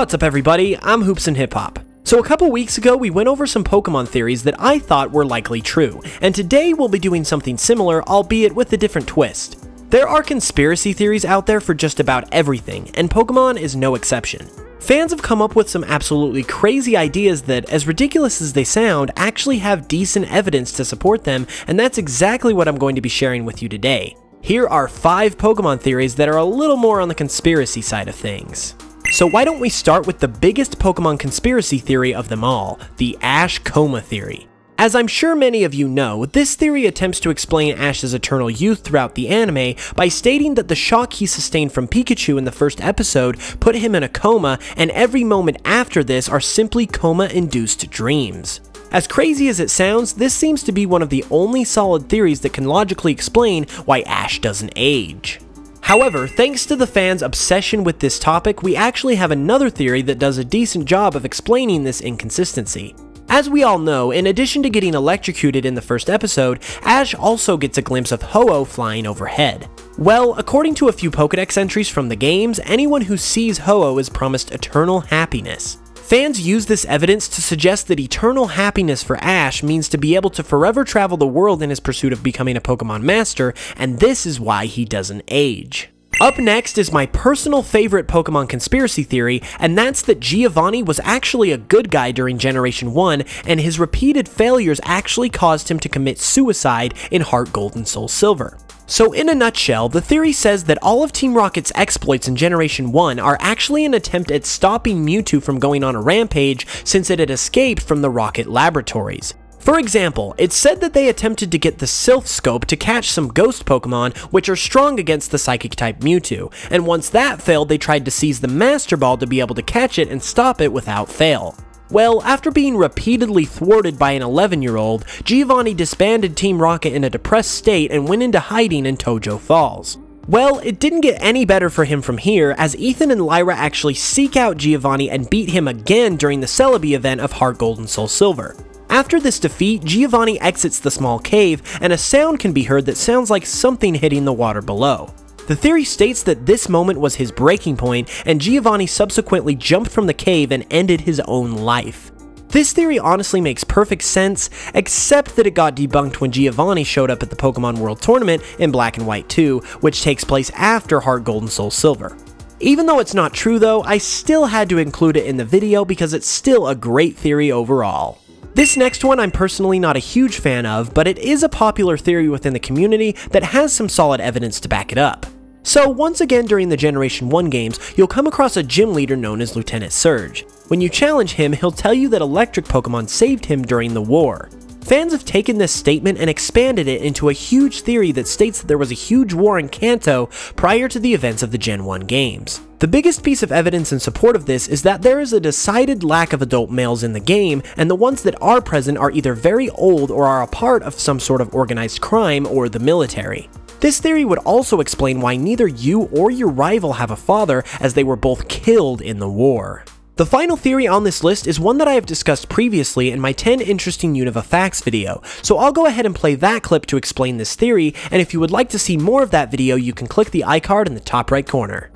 What's up everybody, I'm HoopsandHipHop. So a couple weeks ago we went over some Pokemon theories that I thought were likely true, and today we'll be doing something similar, albeit with a different twist. There are conspiracy theories out there for just about everything, and Pokemon is no exception. Fans have come up with some absolutely crazy ideas that, as ridiculous as they sound, actually have decent evidence to support them, and that's exactly what I'm going to be sharing with you today. Here are 5 Pokemon theories that are a little more on the conspiracy side of things. So why don't we start with the biggest Pokemon conspiracy theory of them all, the Ash coma theory. As I'm sure many of you know, this theory attempts to explain Ash's eternal youth throughout the anime by stating that the shock he sustained from Pikachu in the first episode put him in a coma, and every moment after this are simply coma-induced dreams. As crazy as it sounds, this seems to be one of the only solid theories that can logically explain why Ash doesn't age. However, thanks to the fans' obsession with this topic, we actually have another theory that does a decent job of explaining this inconsistency. As we all know, in addition to getting electrocuted in the first episode, Ash also gets a glimpse of Ho-Oh flying overhead. Well, according to a few Pokédex entries from the games, anyone who sees Ho-Oh is promised eternal happiness. Fans use this evidence to suggest that eternal happiness for Ash means to be able to forever travel the world in his pursuit of becoming a Pokemon Master, and this is why he doesn't age. Up next is my personal favorite Pokemon conspiracy theory, and that's that Giovanni was actually a good guy during Generation 1, and his repeated failures actually caused him to commit suicide in Heart Gold and Soul Silver. So in a nutshell, the theory says that all of Team Rocket's exploits in Generation 1 are actually an attempt at stopping Mewtwo from going on a rampage since it had escaped from the Rocket laboratories. For example, it's said that they attempted to get the Sylph Scope to catch some ghost Pokemon which are strong against the Psychic-type Mewtwo, and once that failed they tried to seize the Master Ball to be able to catch it and stop it without fail. Well, after being repeatedly thwarted by an 11-year-old, Giovanni disbanded Team Rocket in a depressed state and went into hiding in Tojo Falls. Well, it didn't get any better for him from here, as Ethan and Lyra actually seek out Giovanni and beat him again during the Celebi event of Heart Gold and Soul Silver. After this defeat, Giovanni exits the small cave, and a sound can be heard that sounds like something hitting the water below. The theory states that this moment was his breaking point, and Giovanni subsequently jumped from the cave and ended his own life. This theory honestly makes perfect sense, except that it got debunked when Giovanni showed up at the Pokemon World Tournament in Black and White 2, which takes place after Heart Gold and Soul Silver. Even though it's not true though, I still had to include it in the video because it's still a great theory overall. This next one I'm personally not a huge fan of, but it is a popular theory within the community that has some solid evidence to back it up. So once again during the Generation 1 games, you'll come across a gym leader known as Lieutenant Surge. When you challenge him, he'll tell you that electric Pokemon saved him during the war. Fans have taken this statement and expanded it into a huge theory that states that there was a huge war in Kanto prior to the events of the Gen 1 games. The biggest piece of evidence in support of this is that there is a decided lack of adult males in the game, and the ones that are present are either very old or are a part of some sort of organized crime or the military. This theory would also explain why neither you or your rival have a father, as they were both killed in the war. The final theory on this list is one that I have discussed previously in my 10 Interesting Unova Facts video, so I'll go ahead and play that clip to explain this theory, and if you would like to see more of that video, you can click the iCard in the top right corner.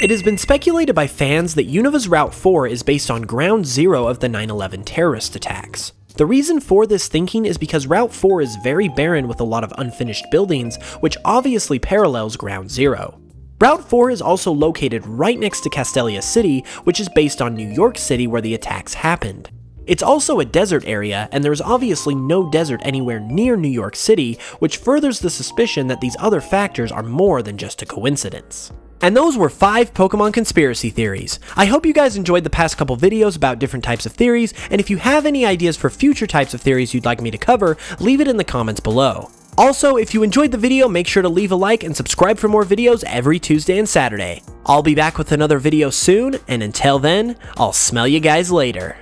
It has been speculated by fans that Unova's Route 4 is based on Ground Zero of the 9/11 terrorist attacks. The reason for this thinking is because Route 4 is very barren with a lot of unfinished buildings, which obviously parallels Ground Zero. Route 4 is also located right next to Castelia City, which is based on New York City where the attacks happened. It's also a desert area, and there is obviously no desert anywhere near New York City, which furthers the suspicion that these other factors are more than just a coincidence. And those were 5 Pokemon conspiracy theories. I hope you guys enjoyed the past couple videos about different types of theories, and if you have any ideas for future types of theories you'd like me to cover, leave it in the comments below. Also, if you enjoyed the video, make sure to leave a like and subscribe for more videos every Tuesday and Saturday. I'll be back with another video soon, and until then, I'll smell you guys later.